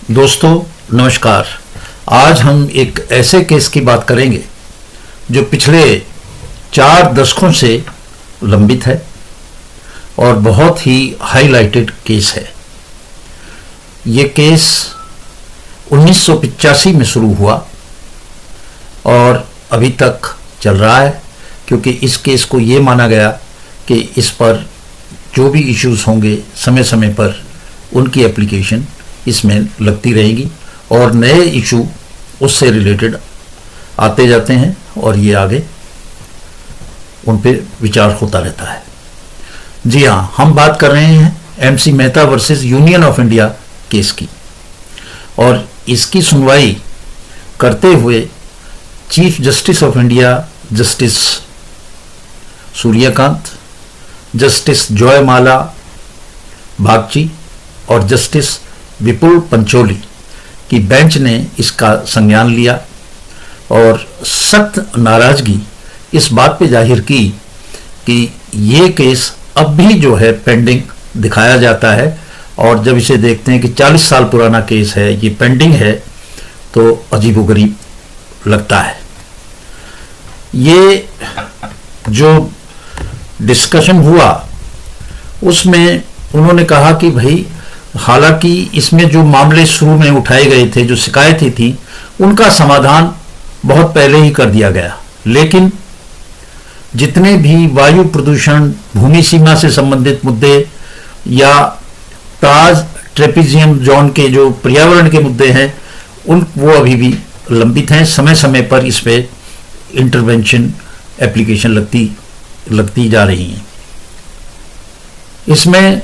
दोस्तों नमस्कार। आज हम एक ऐसे केस की बात करेंगे जो पिछले 4 दशकों से लंबित है और बहुत ही हाईलाइटेड केस है। ये केस 1985 में शुरू हुआ और अभी तक चल रहा है, क्योंकि इस केस को ये माना गया कि इस पर जो भी इश्यूज होंगे समय समय पर उनकी एप्लीकेशन इसमें लगती रहेगी और नए इशू उससे रिलेटेड आते जाते हैं और ये आगे उन पे विचार होता रहता है। जी हाँ, हम बात कर रहे हैं MC Mehta versus union of India case की, और इसकी सुनवाई करते हुए chief justice of India justice Suryakant, justice जयमाला बागची और जस्टिस विपुल पंचोली की बेंच ने इसका संज्ञान लिया और सख्त नाराजगी इस बात पे जाहिर की कि ये केस अब भी जो है पेंडिंग दिखाया जाता है, और जब इसे देखते हैं कि 40 साल पुराना केस है, ये पेंडिंग है, तो अजीबोगरीब लगता है। ये जो डिस्कशन हुआ उसमें उन्होंने कहा कि भाई, हालांकि इसमें जो मामले शुरू में उठाए गए थे, जो शिकायतें थी, उनका समाधान बहुत पहले ही कर दिया गया, लेकिन जितने भी वायु प्रदूषण, भूमि सीमा से संबंधित मुद्दे या ताज ट्रेपेजियम जोन के जो पर्यावरण के मुद्दे हैं, वो अभी भी लंबित हैं। समय समय पर इस पे इंटरवेंशन एप्लीकेशन लगती जा रही हैं। इसमें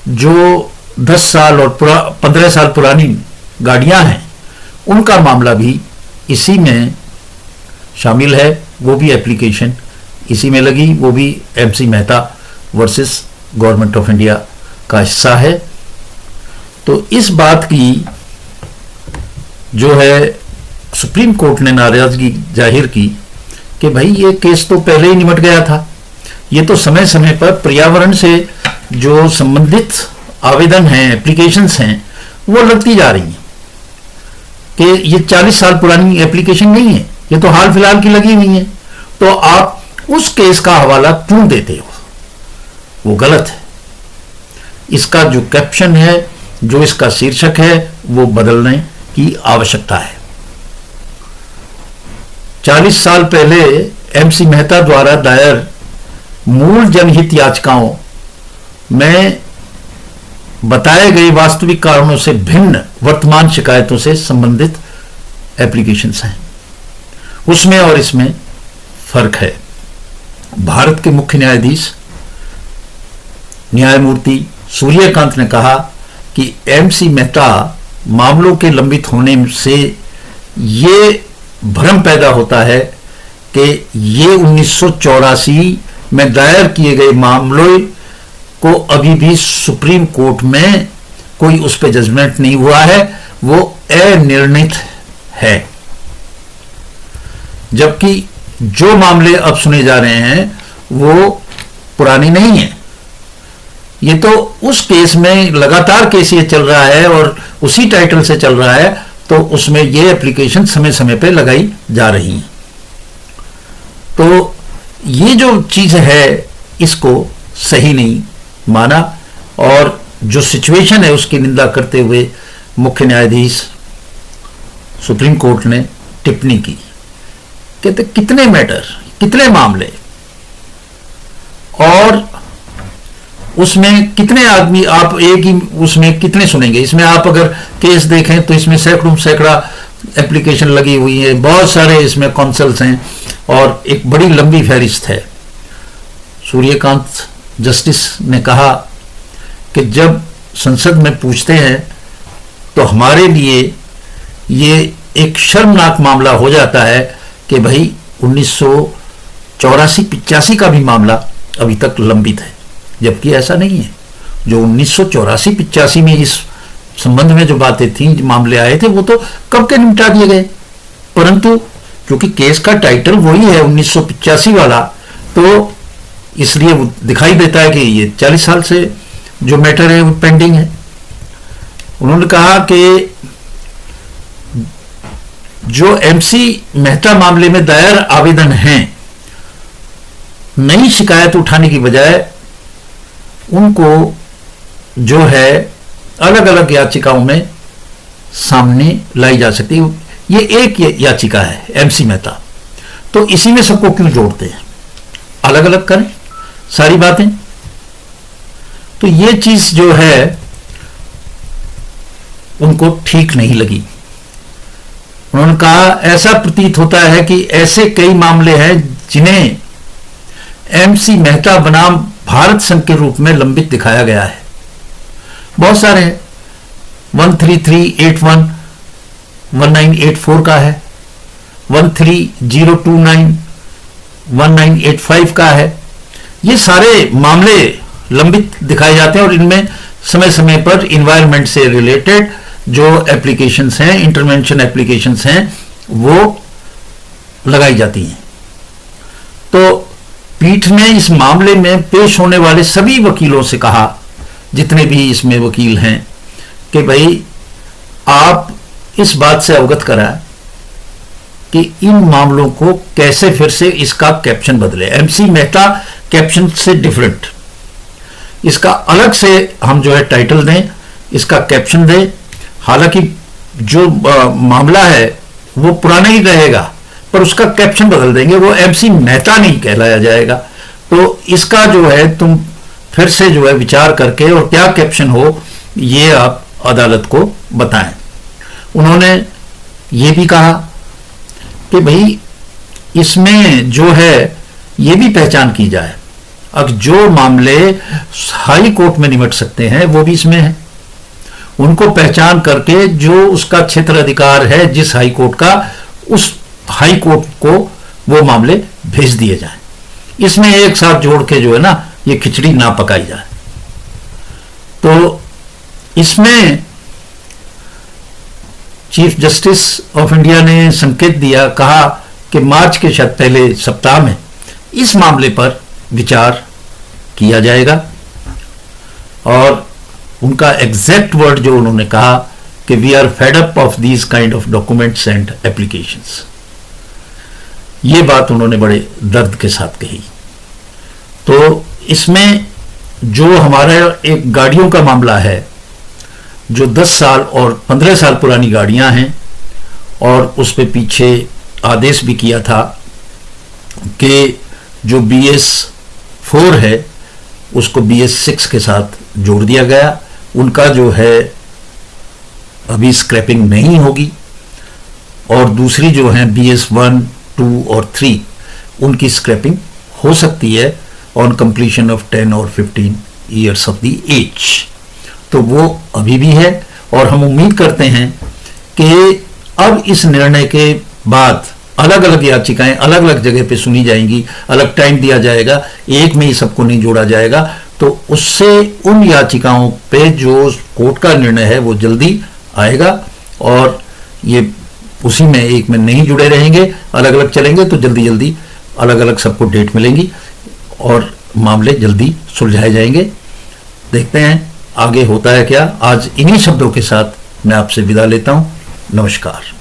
जो 10 साल और 15 साल पुरानी गाड़ियां हैं, उनका मामला भी इसी में शामिल है। वो भी एप्लीकेशन इसी में लगी, वो भी MC Mehta versus government of India का हिस्सा है। तो इस बात की जो है सुप्रीम कोर्ट ने नाराजगी जाहिर की कि भाई, ये केस तो पहले ही निमट गया था। ये तो समय समय पर पर्यावरण से जो संबंधित आवेदन हैं, एप्लीकेशंस हैं, वो लगती जा रही हैं कि ये 40 साल पुरानी एप्लीकेशन नहीं है, ये तो हाल फिलहाल की लगी हुई है। तो आप उस केस का हवाला क्यों देते हो? वो गलत है। इसका जो कैप्शन है, जो इसका शीर्षक है, वो बदलने की आवश्यकता है। 40 साल पहले एमसी मेहता द्वारा दायर मूल जनहित याचिकाओं में बताए गए वास्तविक कारणों से भिन्न वर्तमान शिकायतों से संबंधित एप्लीकेशंस हैं। उसमें और इसमें फर्क है। भारत के मुख्य न्यायाधीश न्यायमूर्ति सूर्यकांत ने कहा कि एमसी मेहता मामलों के लंबित होने से ये भ्रम पैदा होता है कि ये 1984 में दायर किए गए मामलों को अभी भी सुप्रीम कोर्ट में कोई उस पर जजमेंट नहीं हुआ है, वो अनिर्णित है। जबकि जो मामले अब सुने जा रहे हैं वो पुरानी नहीं है। ये तो उस केस में लगातार केस ये चल रहा है और उसी टाइटल से चल रहा है, तो उसमें ये एप्लीकेशन समय समय पे लगाई जा रही है। तो ये जो चीज है, इसको सही नहीं माना, और जो सिचुएशन है उसकी निंदा करते हुए मुख्य न्यायाधीश सुप्रीम कोर्ट ने टिप्पणी की। कहते कितने मैटर, कितने मामले, और उसमें कितने आदमी आप एक ही उसमें कितने सुनेंगे। इसमें आप अगर केस देखें तो इसमें सैकड़ा एप्लीकेशन लगी हुई है, बहुत सारे इसमें कौंसल्स हैं और एक बड़ी लंबी फहरिस्त है। सूर्यकांत जस्टिस ने कहा कि जब संसद में पूछते हैं तो हमारे लिए ये एक शर्मनाक मामला हो जाता है कि भाई 1984-85 का भी मामला अभी तक लंबित है, जबकि ऐसा नहीं है। जो 1984-85 में इस संबंध में जो बातें थी, जो मामले आए थे, वो तो कब के निपटा दिए गए, परंतु क्योंकि केस का टाइटल वही है 1985 वाला, तो इसलिए वो दिखाई देता है कि ये 40 साल से जो मैटर है वो पेंडिंग है। उन्होंने कहा कि जो एमसी मेहता मामले में दायर आवेदन हैं, नई शिकायत उठाने की बजाय उनको जो है अलग अलग याचिकाओं में सामने लाई जा सकती है। ये एक याचिका है एमसी मेहता, तो इसी में सबको क्यों जोड़ते हैं? अलग अलग करें सारी बातें। तो ये चीज जो है उनको ठीक नहीं लगी। उन्होंने कहा ऐसा प्रतीत होता है कि ऐसे कई मामले हैं जिन्हें एमसी मेहता बनाम भारत संघ के रूप में लंबित दिखाया गया है। बहुत सारे हैं, 13381 1984 का है, 13029 1985 का है। ये सारे मामले लंबित दिखाए जाते हैं और इनमें समय समय पर इन्वायरमेंट से रिलेटेड जो एप्लीकेशंस हैं, इंटरवेंशन एप्लीकेशंस हैं, वो लगाई जाती हैं। तो पीठ ने इस मामले में पेश होने वाले सभी वकीलों से कहा, जितने भी इसमें वकील हैं, कि भाई आप इस बात से अवगत कराएं कि इन मामलों को कैसे फिर से इसका कैप्शन बदले। एमसी मेहता कैप्शन से डिफरेंट, इसका अलग से हम जो है टाइटल दें, इसका कैप्शन दें। हालांकि जो मामला है वो पुराना ही रहेगा, पर उसका कैप्शन बदल देंगे, वो एमसी मेहता नहीं कहलाया जाएगा। तो इसका जो है तुम फिर से जो है विचार करके और क्या कैप्शन हो ये आप अदालत को बताएं। उन्होंने ये भी कहा कि भाई इसमें जो है ये भी पहचान की जाए, अब जो मामले हाई कोर्ट में निपट सकते हैं वो भी इसमें है, उनको पहचान करके जो उसका क्षेत्र अधिकार है जिस हाई कोर्ट का, उस हाई कोर्ट को वो मामले भेज दिए जाएं। इसमें एक साथ जोड़ के जो है ना ये खिचड़ी ना पकाई जाए। तो इसमें चीफ जस्टिस ऑफ इंडिया ने संकेत दिया, कहा कि मार्च के शायद पहले सप्ताह में इस मामले पर विचार किया जाएगा। और उनका एग्जैक्ट वर्ड जो उन्होंने कहा कि we are fed up of these kind of documents and applications, ये बात उन्होंने बड़े दर्द के साथ कही। तो इसमें जो हमारा एक गाड़ियों का मामला है, जो 10 साल और 15 साल पुरानी गाड़ियां हैं, और उस पे पीछे आदेश भी किया था कि जो BS4 है उसको BS6 के साथ जोड़ दिया गया, उनका जो है अभी स्क्रैपिंग नहीं होगी, और दूसरी जो है BS1, 2 और 3 उनकी स्क्रैपिंग हो सकती है ऑन कंप्लीशन ऑफ 10 और 15 ईयर्स ऑफ द एज। तो वो अभी भी है, और हम उम्मीद करते हैं कि अब इस निर्णय के बाद अलग अलग याचिकाएं अलग अलग जगह पे सुनी जाएंगी, अलग टाइम दिया जाएगा, एक में ही सबको नहीं जोड़ा जाएगा। तो उससे उन याचिकाओं पे जो कोर्ट का निर्णय है वो जल्दी आएगा, और ये उसी में एक में नहीं जुड़े रहेंगे, अलग अलग चलेंगे, तो जल्दी जल्दी अलग अलग सबको डेट मिलेंगी और मामले जल्दी सुलझाए जाएंगे। देखते हैं आगे होता है क्या। आज इन्हीं शब्दों के साथ मैं आपसे विदा लेता हूं। नमस्कार।